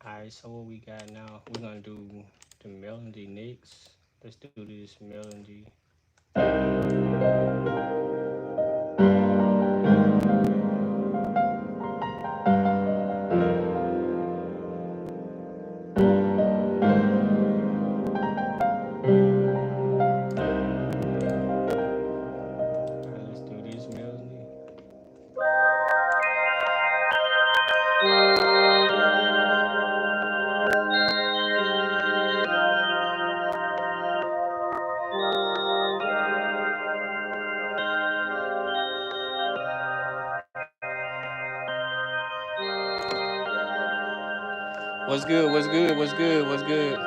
Alright, so what we got now? We're gonna do the melody next. Let's do this melody. Alright, let's do this melody. What's good? What's good? What's good? What's good?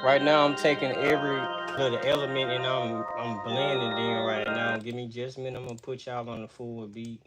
Right now, I'm taking every little element and I'm blending in right now. Give me just a minute. I'm gonna put y'all on the full beat.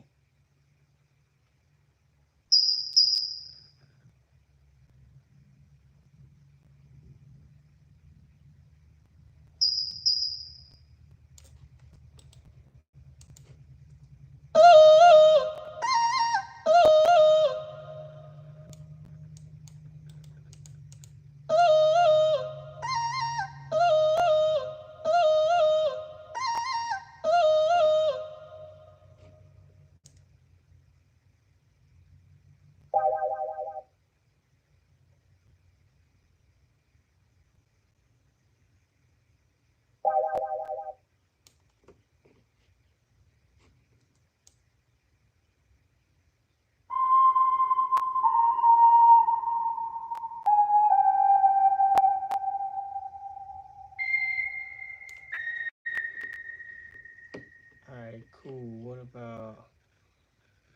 All right, cool. What about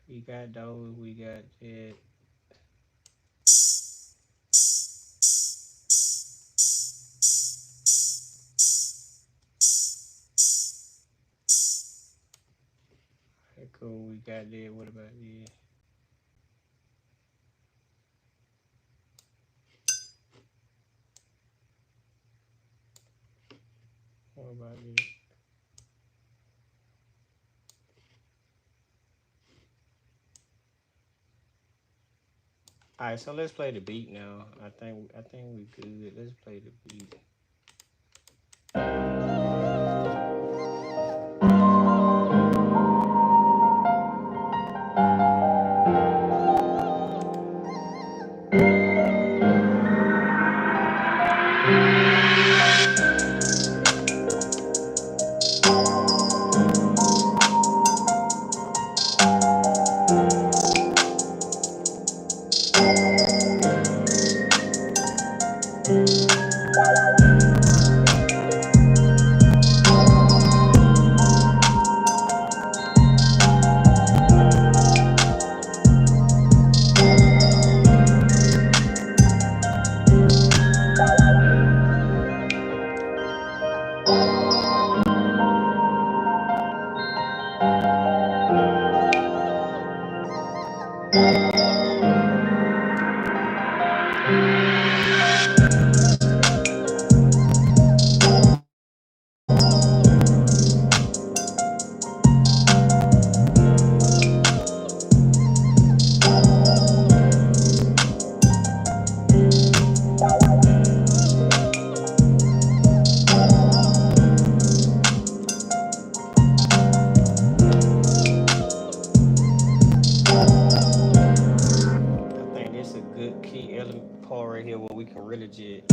we got those? We got that. All right, cool. We got that. What about that? What about that? All right, so let's play the beat now. I think we good. Let's play the beat. I think this is a good key element part right here where we can really just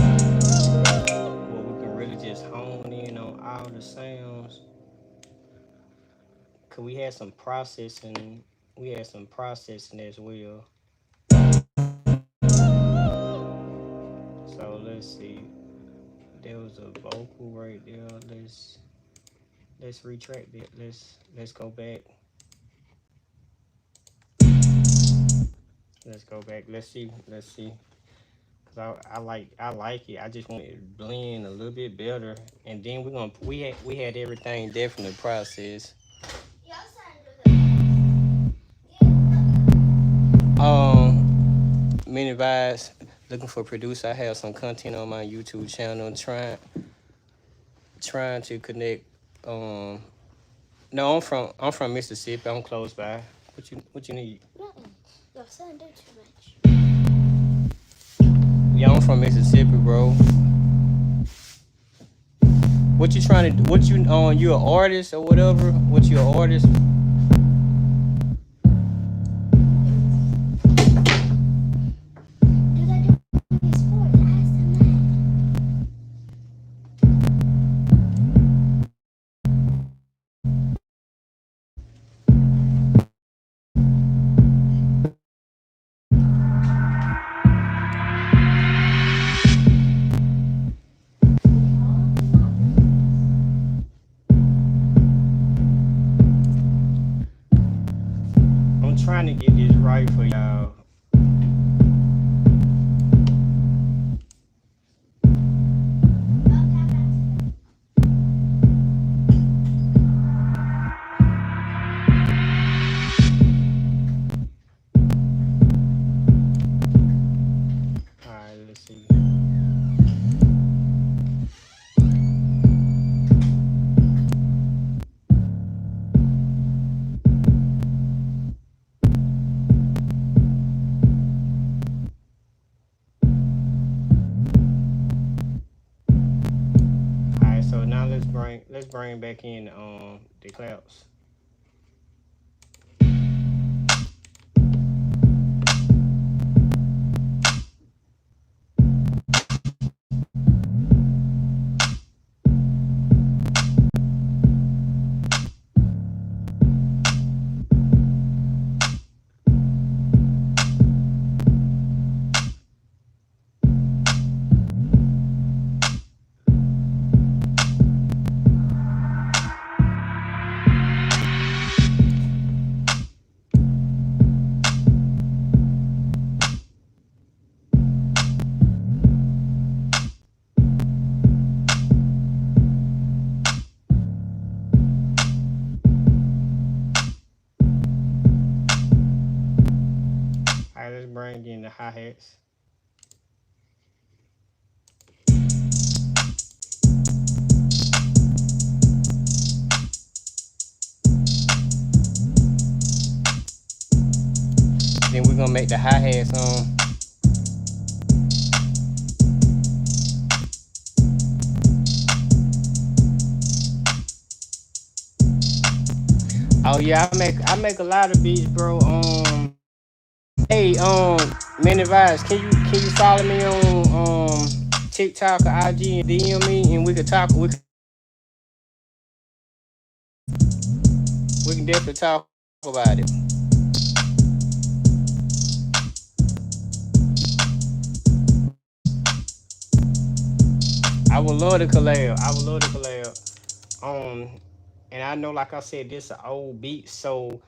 hone in on all the sounds. Cause we had some processing as well. So let's see. There was a vocal right there. Let's retract it. Let's go back. Let's go back. Let's see. Let's see. Cause I like it. I just want it to blend a little bit better. And then we had everything definitely processed. Many vibes. looking for producer. I have some content on my YouTube channel. Trying to connect. Um, no, I'm from Mississippi. I'm close by. What you need? Nothing. Your son do too much. Yeah, I'm from Mississippi, bro. What you trying to do? What you an artist or whatever? What you an artist? Do they do any sports? Ask them I'm trying to get this right for y'all. All right, let's see. All right, so now let's bring back in the claps. All right, let's bring in the hi hats. Then we're gonna make the hi hats on. Oh yeah, I make a lot of beats, bro. Hey, Moneybagg, can you follow me on TikTok or IG and DM me and we could talk. We can definitely talk about it. I would love to collab. I would love to collab. And I know, like I said, this is an old beat, so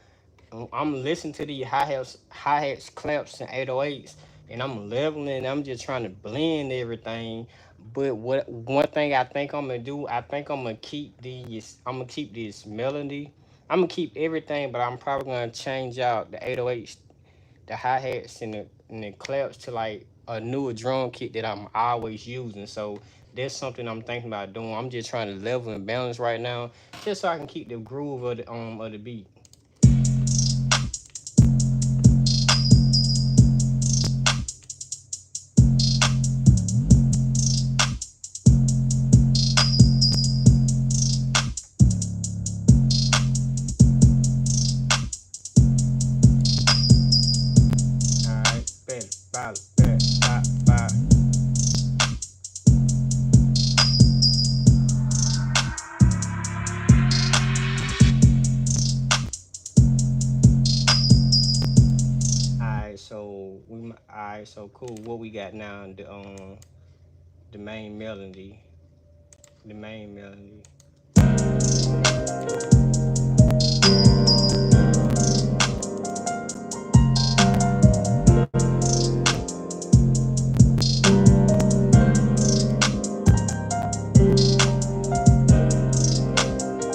I'm listening to the hi hats, claps, and 808s, and I'm leveling. I'm just trying to blend everything. But what one thing I think I'm gonna do, I think I'm gonna keep these. I'm gonna keep this melody. I'm gonna keep everything, but I'm probably gonna change out the 808s, the hi hats, and the claps to like a newer drum kit that I'm always using. So that's something I'm thinking about doing. I'm just trying to level and balance right now, just so I can keep the groove of the beat. Alright, bet, bye, bet, bye, bye. Alright, so cool. What we got now? The main melody, the main melody.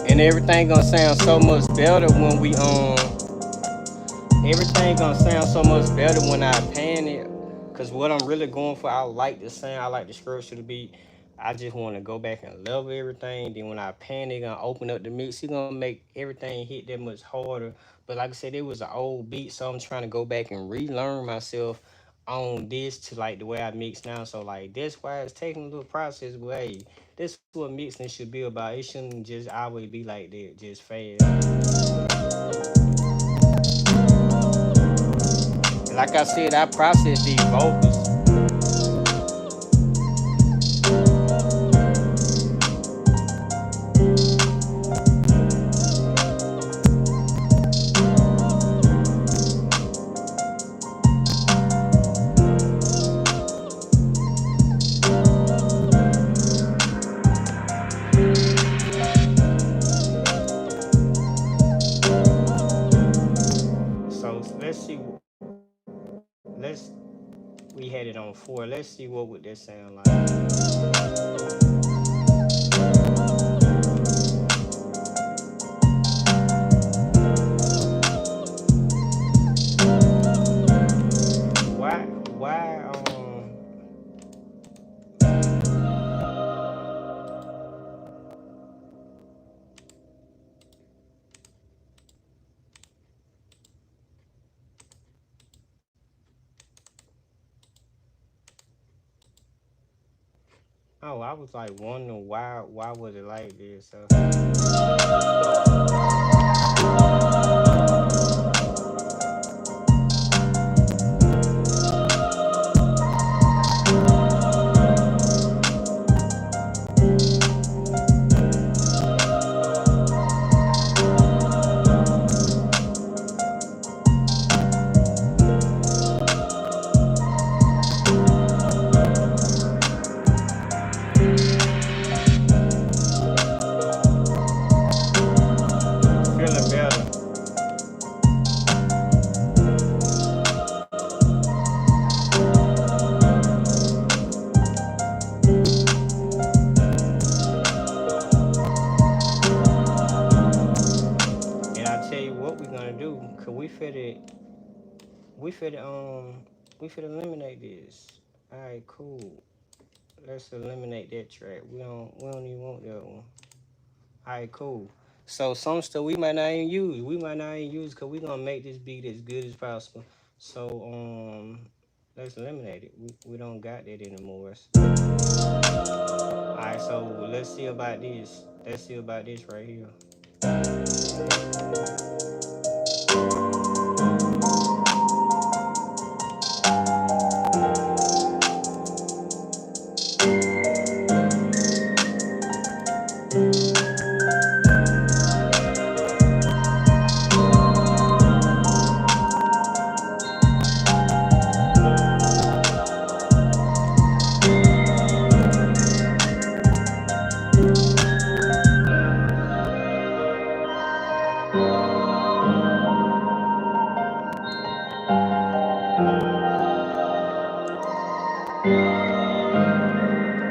And everything gonna sound so much better when everything gonna sound so much better when I pan it, Cause what I'm really going for, I like the sound, I like the structure to the beat. I just want to go back and level everything. Then when I pan it, gonna open up the mix. It's gonna make everything hit that much harder. But like I said, it was an old beat, so I'm trying to go back and relearn myself on this to like the way I mix now. So like that's why it's taking a little process. But hey, that's what mixing should be about. It shouldn't just always be like that, just fast. Like I said, I process these vocals. So let's see. Let's We had it on four. Let's see what would that sound like. Why? Why? Oh, I was like wondering why. Why was it like this? Feeling better. And I tell you what we're gonna do. Cause we fit we fit eliminate this. All right, cool. Let's eliminate that track. We don't even want that one. All right, cool. So some stuff we might not even use. We might not even use because we gonna make this beat as good as possible. So let's eliminate it. We don't got that anymore. All right, so let's see about this. Let's see about this right here.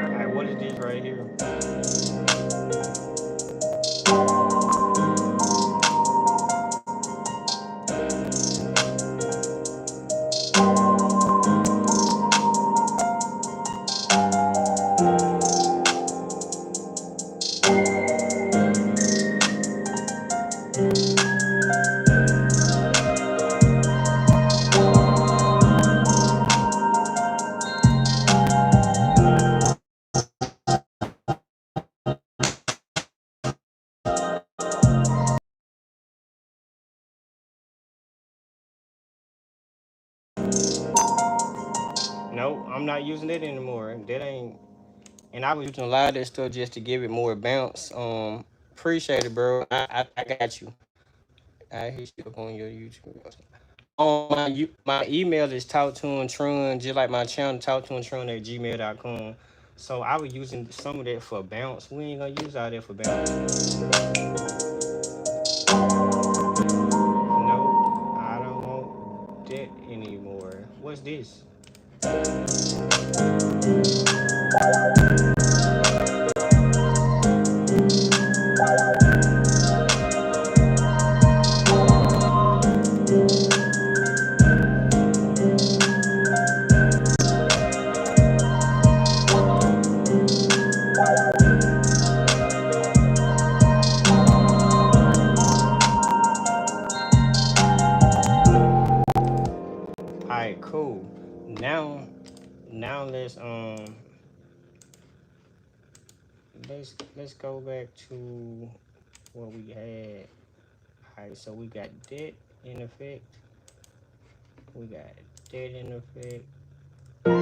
All right, what is this right here? No, I'm not using it anymore. That ain't. And I was using a lot of that stuff just to give it more bounce. Appreciate it, bro. I got you. I hit you up on your YouTube. My email is talktoandtron, just like my channel, talktoandtron at gmail.com. So I was using some of that for bounce. We ain't gonna use all that for bounce. No, I don't want that anymore. What's this? right, cool. Now, now let's go back to what we had. All right, so we got that in effect. We got that in effect. All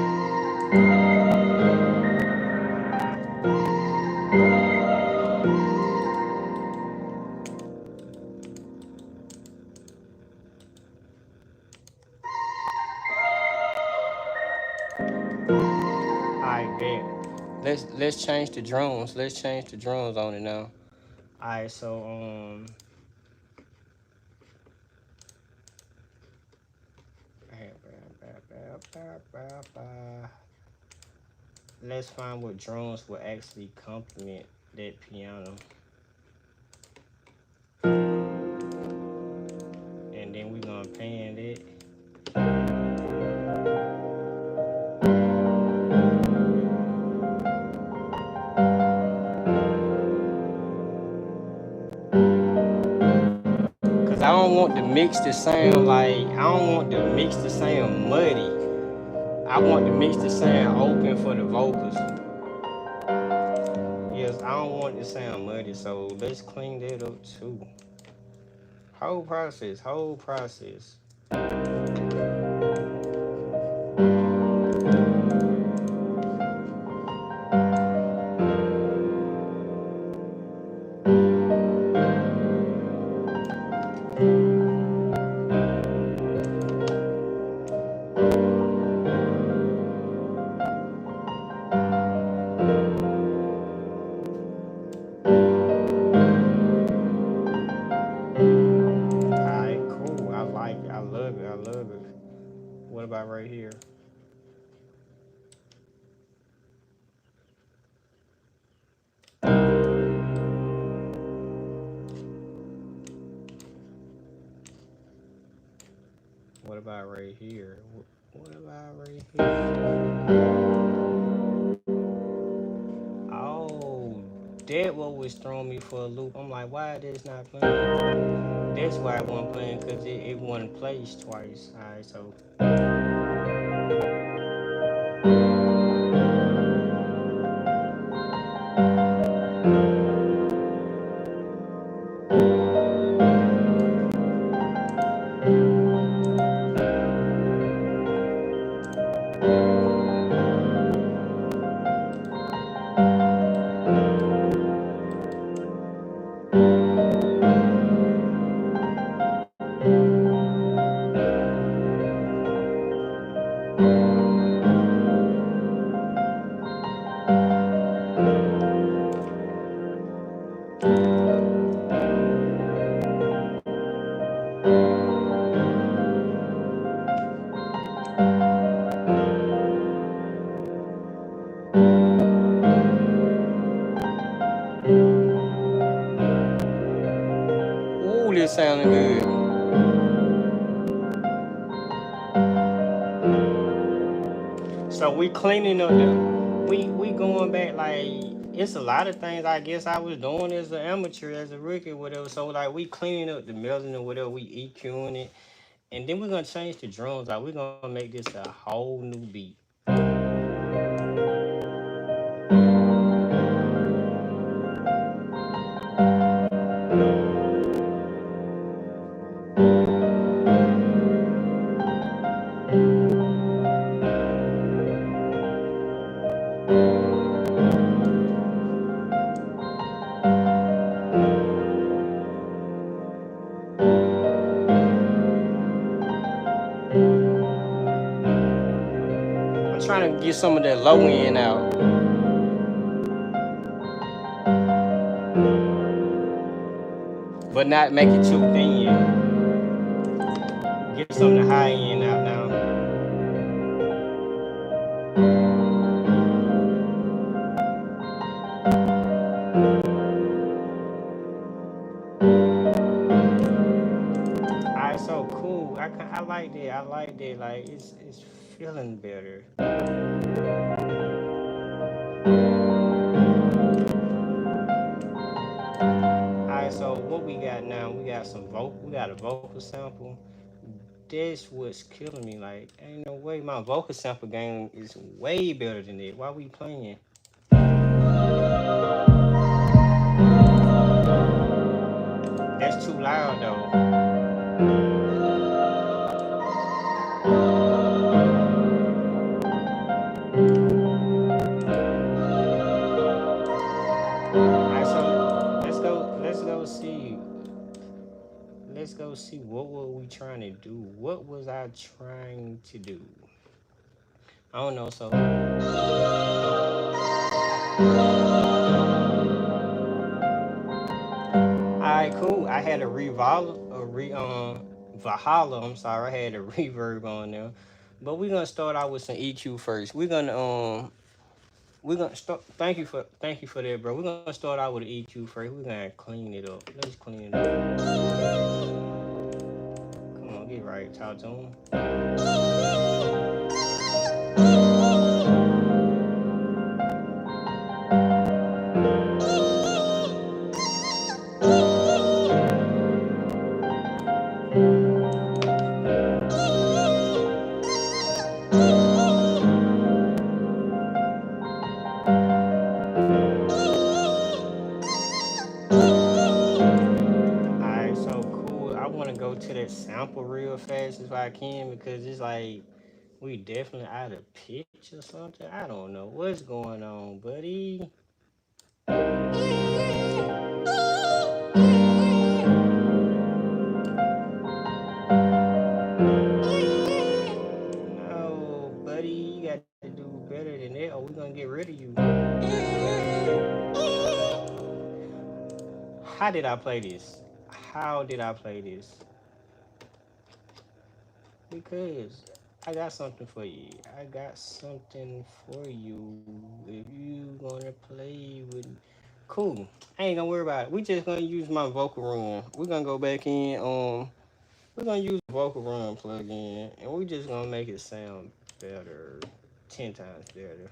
right, bet. Let's change the drums. Let's change the drums on it now. All right, so let's find what drums will actually complement that piano, and then we're gonna pan it. Cause I don't want the mix to sound like I don't want the mix to sound muddy. I want the mix to sound open for the vocals. Yes, I don't want it to sound muddy, so let's clean that up too. Whole process, whole process. Alright, cool. I like it. I love it. I love it. What about right here? What about right here? What about right here? Oh, that what was throwing me for a loop. I'm like, why this not playing? That's why I wasn't playing because it wasn't placed twice. Alright, so ooh, this sounding good. So we cleaning up the we going back like it's a lot of things I guess I was doing as an amateur, as a rookie, whatever. So like we cleaning up the melody and whatever, we EQing it, and then we're gonna change the drums out. We're gonna make this a whole new beat. I'm trying to get some of that low end out, but not make it too thin. Get some of the high end out now. Alright, so cool. I like that. I like that. Like it's feeling better. Alright, so what we got now? We got some vocal. We got a vocal sample. That's what's killing me. Like, ain't no way my vocal sample game is way better than it. Why we playing? That's too loud though. Alright, so let's go see. Let's go see what were we trying to do. What was I trying to do? I don't know. So, alright, cool. I had Valhalla. I'm sorry, I had a reverb on there. But we're gonna start out with some EQ first. We're gonna start. Thank you for that, bro. We're gonna start out with an EQ first. We're gonna clean it up. Let's clean it up. Come on, get right. Talk to him. Alright, so cool. I wanna go to that sample real fast as I can because it's like we definitely out of pitch or something. I don't know what's going on, buddy. No, buddy, you got to do better than that, or we're gonna get rid of you. How did I play this? How did I play this? Because I got something for you. I got something for you. If you gonna play with, cool. I ain't gonna worry about it. We just gonna use my vocal room. We're gonna go back in. We're gonna use vocal room plugin, and we just gonna make it sound better, 10 times better.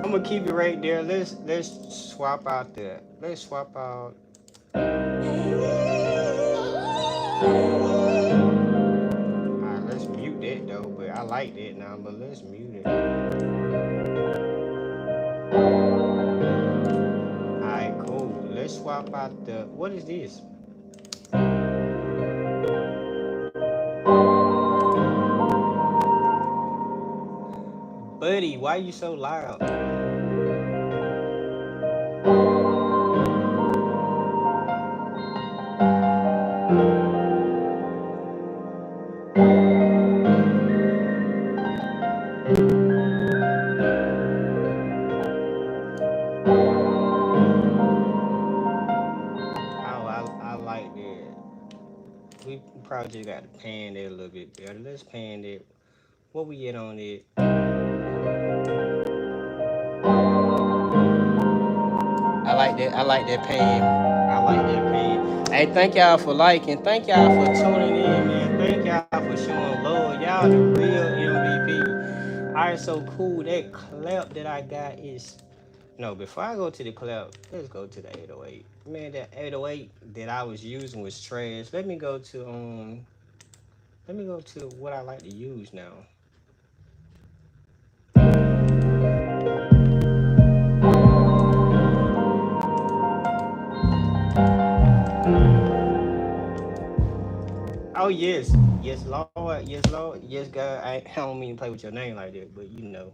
I'm gonna keep it right there. Let's swap out the. Let's swap out. Alright, let's mute that though. But I like that now. But let's mute it. Alright, cool. Let's swap out the. What is this, buddy? Why you so loud? Oh, I like that. We probably just got to pan that a little bit better. Let's pan that. What we get on it? I like that. I like that pan. I like that pan. Hey, thank y'all for liking. Thank y'all for tuning in, man. Thank y'all for showing love. Y'all the real MVP. All right, so cool. That clap that I got is no. Before I go to the clap, let's go to the 808. Man, that 808 that I was using was trash. Let me go to what I like to use now. Oh yes, yes Lord, yes Lord, yes God. I don't mean to play with your name like that, but you know.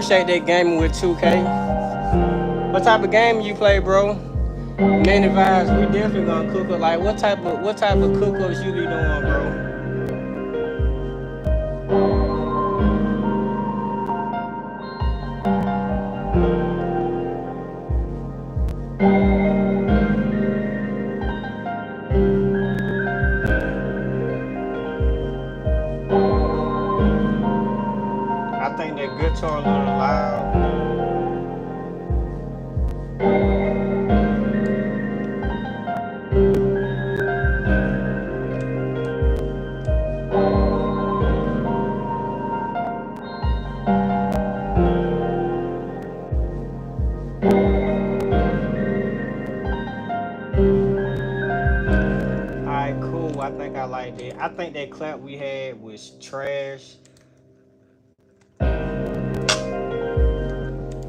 appreciate that gaming with 2K. What type of game you play, bro? Many vibes. We definitely gonna cook up. Like what type of cookups you be doing, bro? I think that guitar a little loud. Alright, cool. I think I like that. I think that clap we had was trash.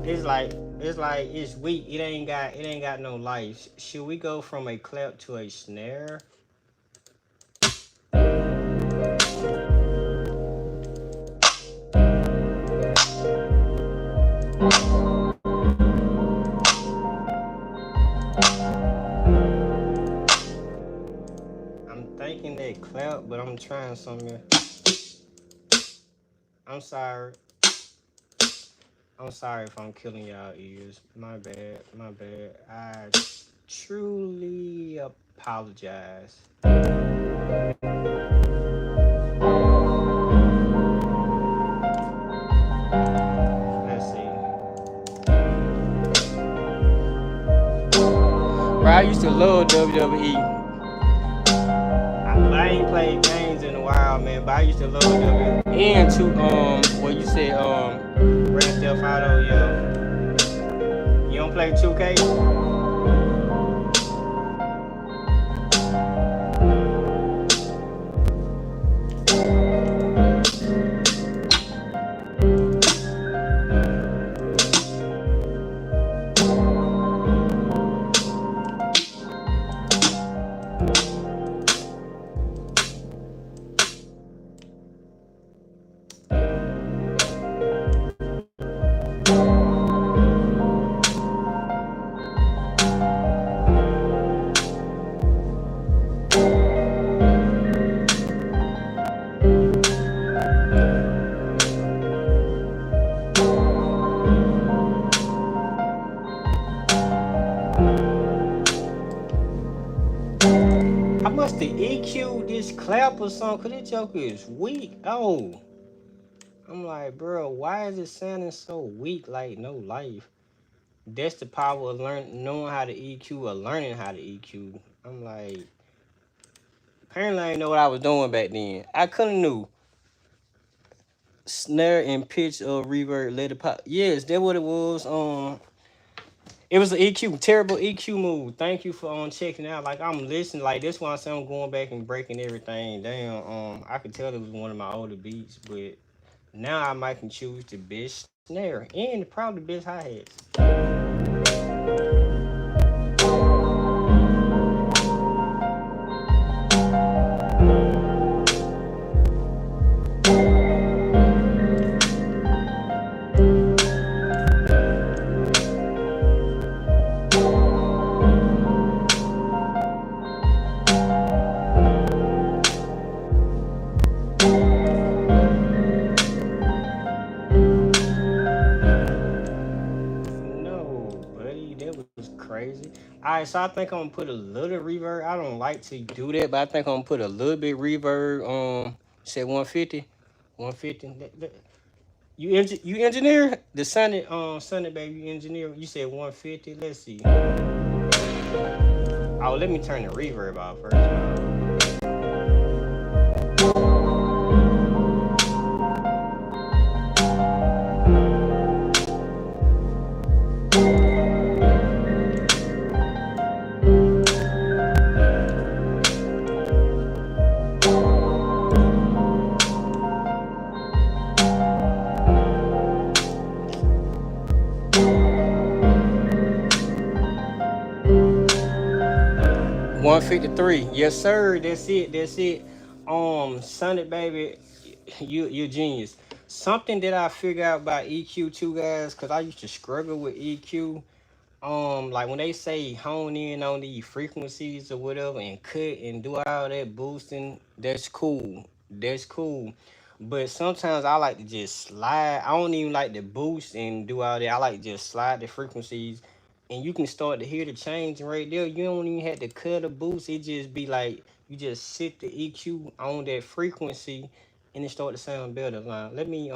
It's like it's weak. It ain't got no life. Should we go from a clap to a snare? I'm thinking that clap, but I'm trying something. I'm sorry. I'm sorry if I'm killing y'all ears. My bad. My bad. I truly apologize. Let's see. Bro, I used to love WWE. But I ain't played games in a while, man. But I used to love WWE. And to what you said Grand Theft Auto, yo. You don't play 2K? I must have EQ'd this clap or something, cause this joker is weak. Oh, I'm like, bro, why is it sounding so weak? Like no life. That's the power of knowing how to EQ or learning how to EQ. I'm like, apparently I didn't know what I was doing back then. I couldn't knew snare and pitch of reverb, let it pop. Yes, that what it was. It was an EQ, terrible EQ move. Thank you for checking out. Like I'm listening, like this one I say I'm going back and breaking everything down. I could tell it was one of my older beats, but now I might can choose the best snare and probably the best hi hats. No, buddy, that was crazy. All right, so I think I'm gonna put a little reverb. I don't like to do that, but I think I'm gonna put a little bit reverb. Say 150, 150. You engineer the Sunny baby. You engineer. You said 150. Let's see. Oh, let me turn the reverb off first. 153. Yes, sir. That's it. That's it. Sunny baby, you genius. Something that I figure out about EQ too, guys, because I used to struggle with EQ. Like when they say hone in on the frequencies or whatever and cut and do all that boosting, that's cool. That's cool. But sometimes I like to just slide. I don't even like to boost and do all that. I like to just slide the frequencies, and you can start to hear the change right there. You don't even have to cut a boost. It just be like you just sit the EQ on that frequency and it start to sound better. Like, let me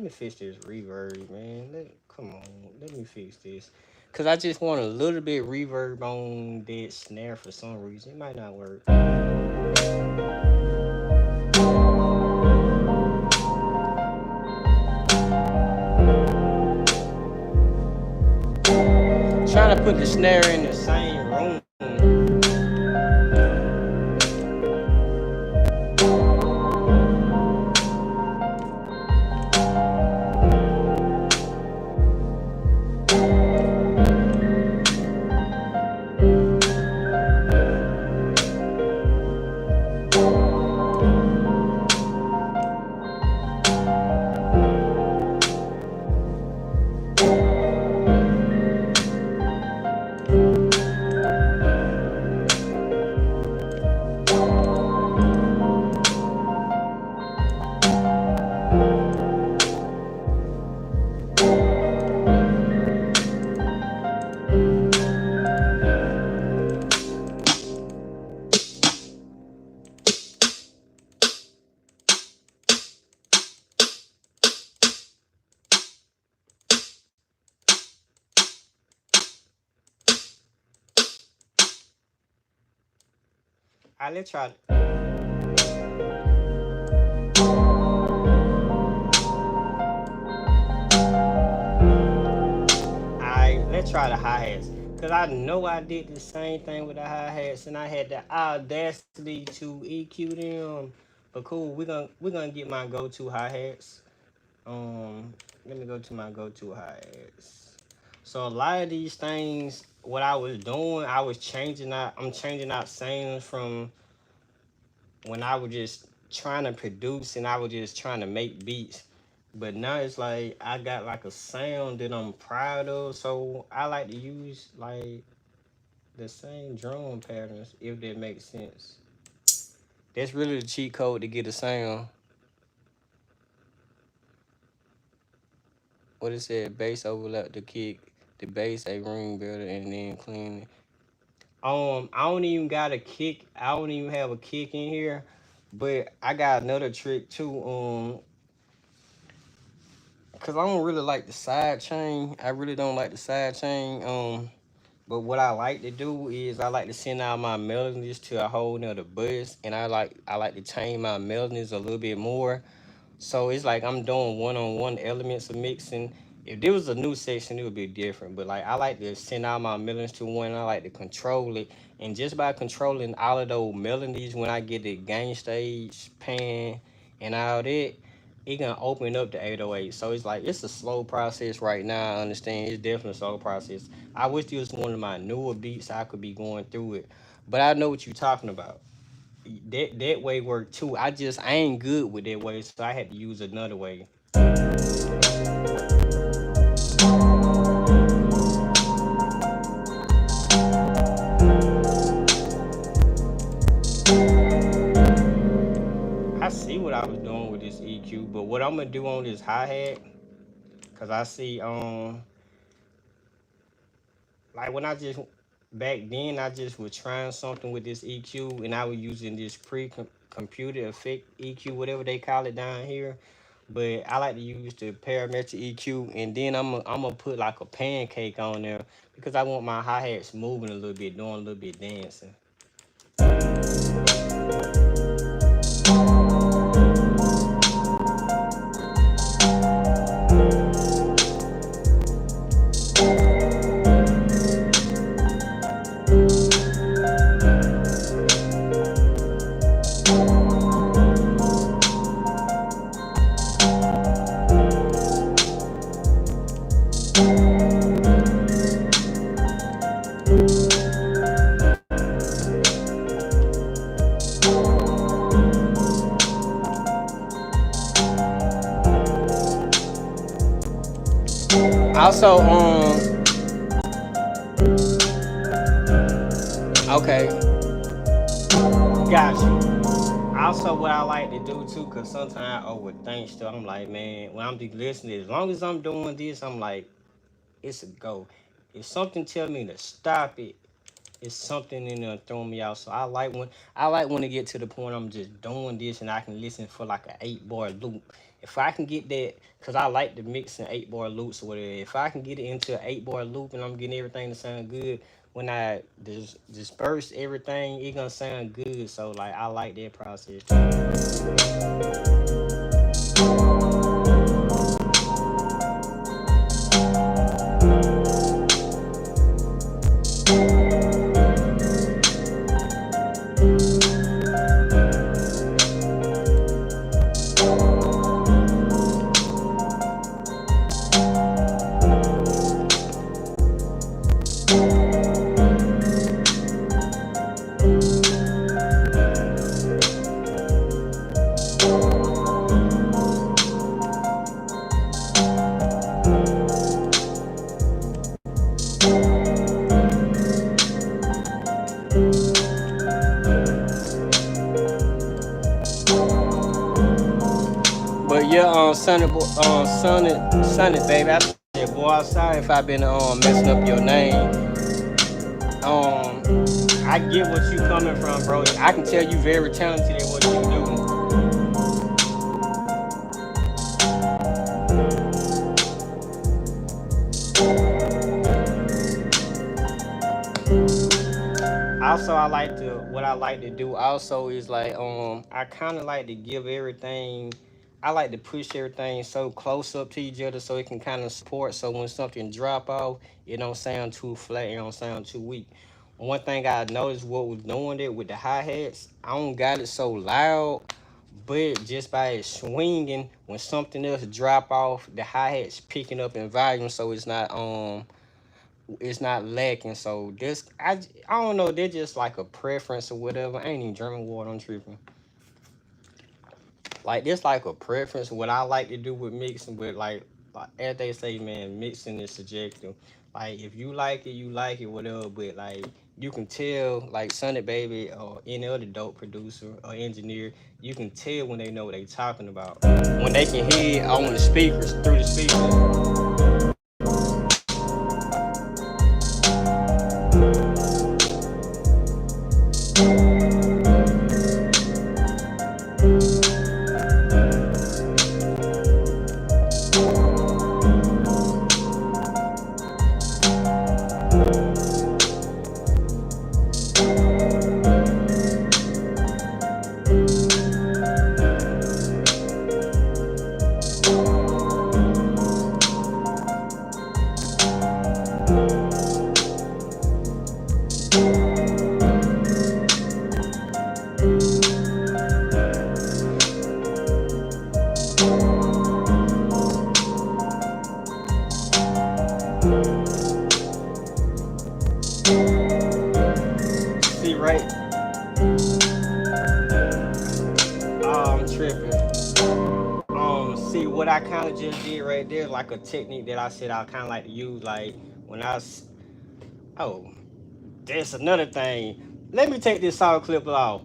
fix this reverb, man. Come on, let me fix this. Cause I just want a little bit reverb on that snare for some reason. It might not work. Trying to put the snare in the same room. I let's try. I let's try the hi hats. Cause I know I did the same thing with the hi hats, and I had the audacity to EQ them. But cool, we're gonna get my go-to hi hats. Let me go to my go-to hi hats. So a lot of these things, what I was doing, I was changing out. I'm changing out sounds from when I was just trying to produce and I was just trying to make beats. But now it's like I got like a sound that I'm proud of, so I like to use like the same drum patterns if that makes sense. That's really the cheat code to get a sound. What it said, bass overlap the kick, the bass a ring better, and then clean it. I don't even got a kick. I don't even have a kick in here, but I got another trick too. Cause I don't really like the side chain. I really don't like the side chain. But what I like to do is I like to send out my melodies to a whole nother bus, and I like to change my melodies a little bit more. So it's like I'm doing one-on-one elements of mixing. If there was a new section, it would be different. But like I like to send out my melodies to one. I like to control it, and just by controlling all of those melodies, when I get the gain stage, pan, and all that, it gonna open up the 808. So it's like it's a slow process right now. I understand it's definitely a slow process. I wish this was one of my newer beats. I could be going through it, but I know what you're talking about. That way worked too. I ain't good with that way, so I had to use another way. I see what I was doing with this EQ, but what I'm gonna do on this hi hat, cause I see like when I just back then I just was trying something with this EQ and I was using this computer effect EQ, whatever they call it down here. But I like to use the parametric EQ, and then I'm gonna put like a pancake on there because I want my hi hats moving a little bit, doing a little bit dancing. Also, okay, got you. Also, what I like to do too, cause sometimes I overthink stuff. I'm like, man, when I'm just listening, as long as I'm doing this, I'm like, it's a go. If something tell me to stop it, it's something in there throwing me out. So I like when it get to the point I'm just doing this and I can listen for like an 8 bar loop. If I can get that, cause I like to mix in 8 bar loops or whatever. If I can get it into an 8 bar loop and I'm getting everything to sound good, when I disperse everything, it gonna sound good. So like I like that process too. But yeah, Sonny, baby. I said, boy, I'm sorry if I been messing up your name. I get what you coming from, bro. I can tell you very talented at what you do. Also, what I like to do also is like I kind of like to give everything. I like to push everything so close up to each other so it can kind of support. So when something drop off, it don't sound too flat. It don't sound too weak. One thing I noticed what was doing it with the hi hats, I don't got it so loud, but just by it swinging, when something else drop off, the hi hats picking up in volume, so it's not lacking. So I don't know. They're just like a preference or whatever. I ain't even drinking water. I'm tripping. Like this like a preference. What I like to do with mixing, but like as they say, man, mixing is subjective. Like if you like it, whatever. But like you can tell, like Sonny Baby or any other dope producer or engineer, you can tell when they know what they talking about. When they can hear it on the speakers through the speakers. See right, tripping. See what I kind of just did right there, like a technique that I said I kind of like to use, like when oh, that's another thing. Let me take this salt clip off.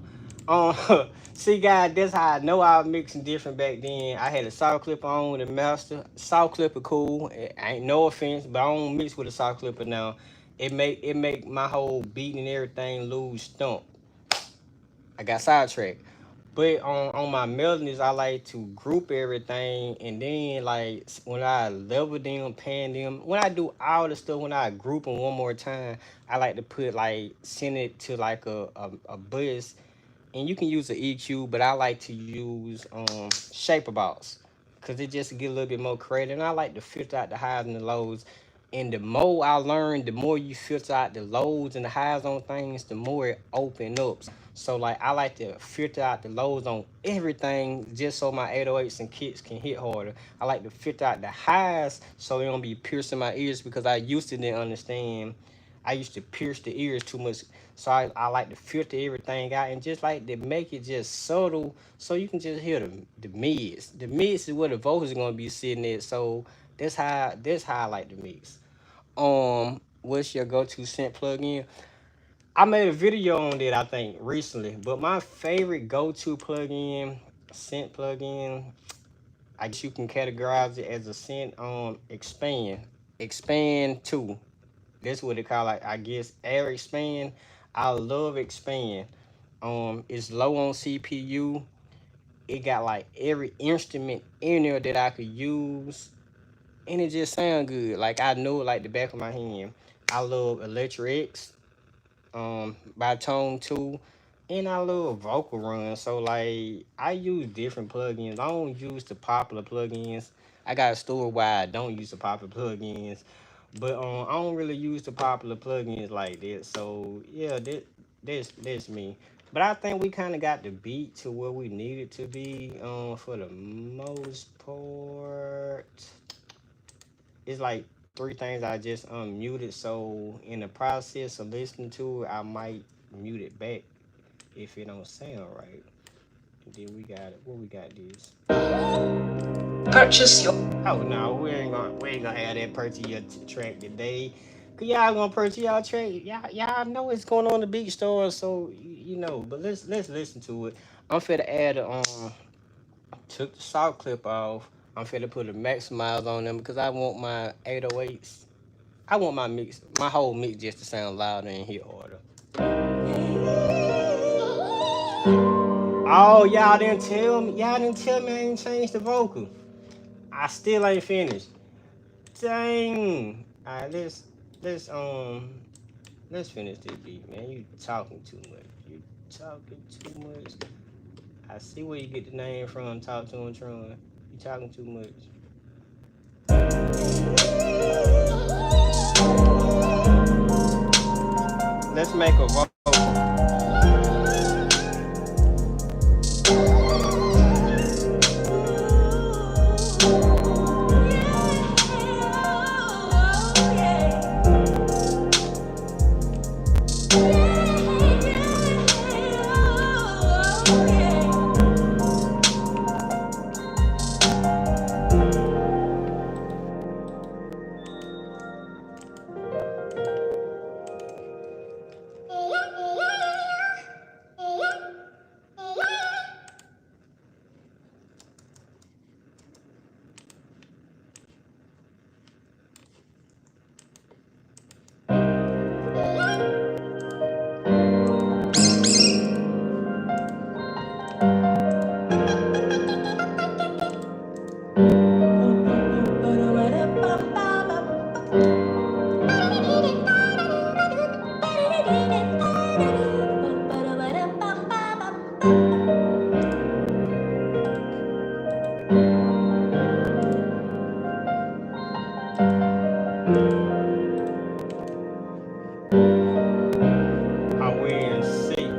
See, guys, that's how I know I was mixing different back then. I had a salt clipper on with a master. Salt clipper cool. Ain't no offense, but I don't mix with a salt clipper now. It make my whole beat and everything lose stump. I got sidetracked. But on my melodies, I like to group everything, and then like when I level them, pan them, when I do all the stuff, when I group them one more time, I like to put like send it to like a bus, and you can use an EQ, but I like to use shaper box because it just get a little bit more creative. And I like to filter out the highs and the lows. And the more I learn, the more you filter out the lows and the highs on things, the more it open up. So like I like to filter out the lows on everything just so my 808s and kicks can hit harder. I like to filter out the highs so it don't be piercing my ears because I used to didn't understand. I used to pierce the ears too much. So I like to filter everything out and just like to make it just subtle so you can just hear the mids. The mids is where the vocals are gonna be sitting at. So This how I like to mix. What's your go-to scent plug-in? I made a video on that I think recently, but my favorite go-to plug-in, scent plug-in, I guess you can categorize it as a scent. Expand 2. That's what they call it. I guess air expand. I love expand. It's low on CPU. It got like every instrument in there that I could use, and it just sound good. Like I know it like the back of my hand. I love Electric by Tone 2, and I love Vocal Run. So like I use different plugins. I don't use the popular plugins. I got a store where I don't use the popular plugins, but I don't really use the popular plugins like that. So yeah, that's me. But I think we kind of got the beat to where we need it to be. For the most part, it's like three things I just unmuted. So in the process of listening to it, I might mute it back if it don't sound right. And then we got it. What we got this? Purchase your. Oh no, we ain't gonna have that purchase your track today. Cause y'all gonna purchase y'all track. Y'all know what's going on in the beat store, so you know. But let's listen to it. I'm finna add a took the salt clip off. I'm finna put a maximize on them because I want my 808s. I want my whole mix just to sound louder in here order. Oh, y'all didn't tell me I ain't changed the vocal. I still ain't finished. Dang. Alright, let's finish this beat, man. You talking too much. You talking too much. I see where you get the name from. Talk to him, Tron. You talking too much. Let's make a vocal. How we in C.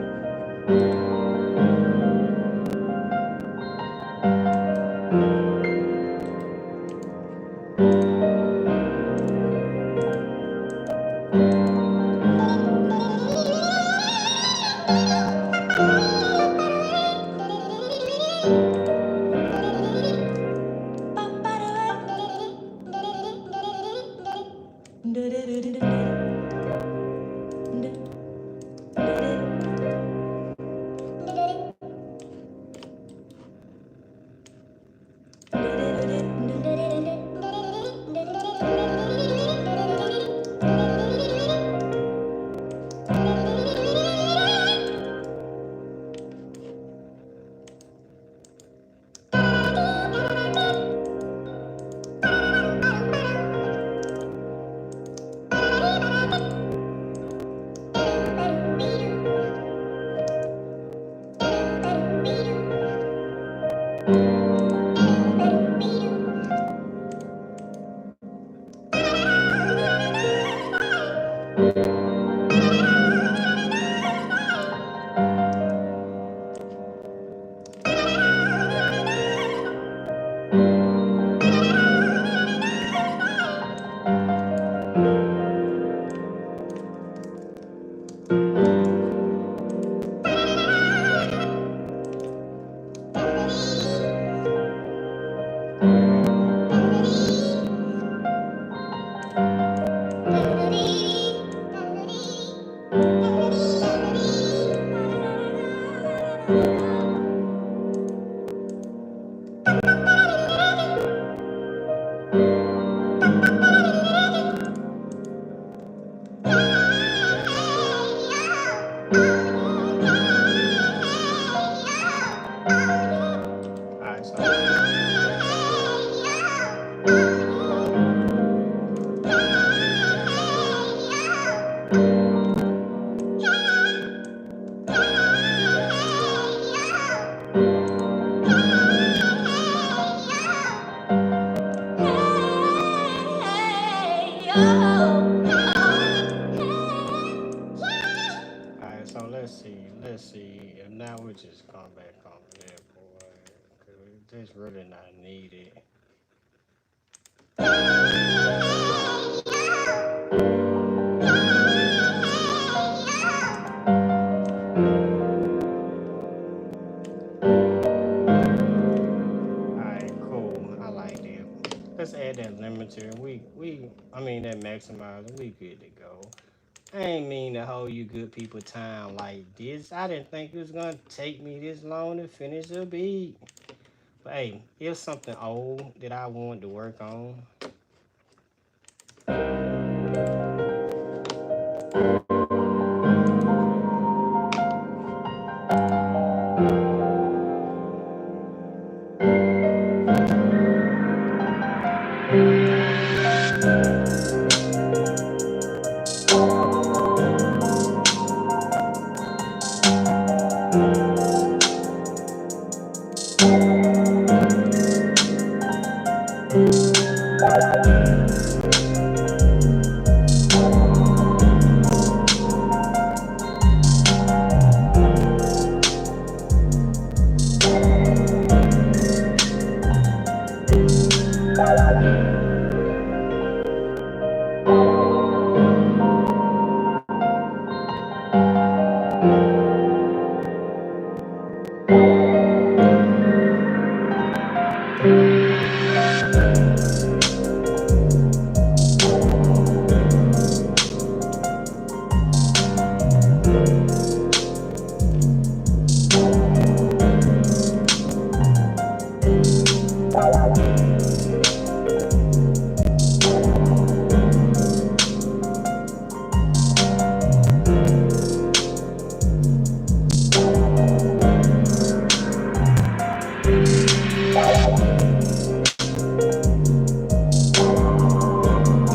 Alright, so alright, so let's see. And now we just come back on that boy. Cause this really not needed. Alright, cool. I like that. Let's add that limiter. I mean that maximizer. We good to go. I ain't mean to hold you good people time like this. I didn't think it was gonna take me this long to finish a beat. But hey, here's something old that I wanted to work on.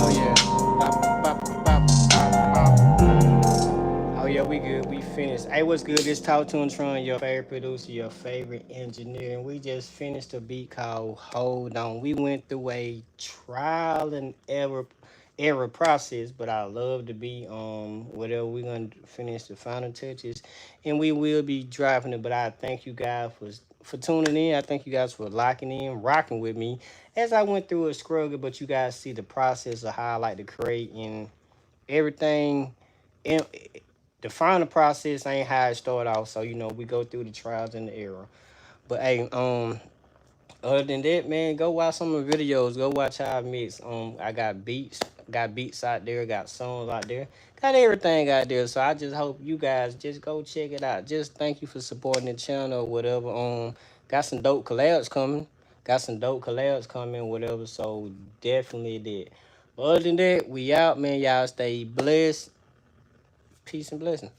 Oh yeah. Bop, bop, bop, bop, bop. Oh yeah, we good. We finished. Hey, what's good? This Talk to and Tron, your favorite producer, your favorite engineer, and we just finished a beat called "Hold On." We went through a trial and error process, but I love the beat. Whatever we're gonna finish the final touches, and we will be dropping it. But I thank you guys for tuning in. I thank you guys for locking in, rocking with me as I went through a struggle. But you guys see the process of how I like to create and everything. And the final process ain't how it started off. So we go through the trials and the error. But hey, other than that, man, go watch some of the videos. Go watch how I mix. I got beats out there, got songs out there, got everything out there. So I just hope you guys just go check it out. Just thank you for supporting the channel or whatever. Got some dope collabs coming. Whatever. So definitely that. But other than that, we out, man. Y'all stay blessed. Peace and blessing.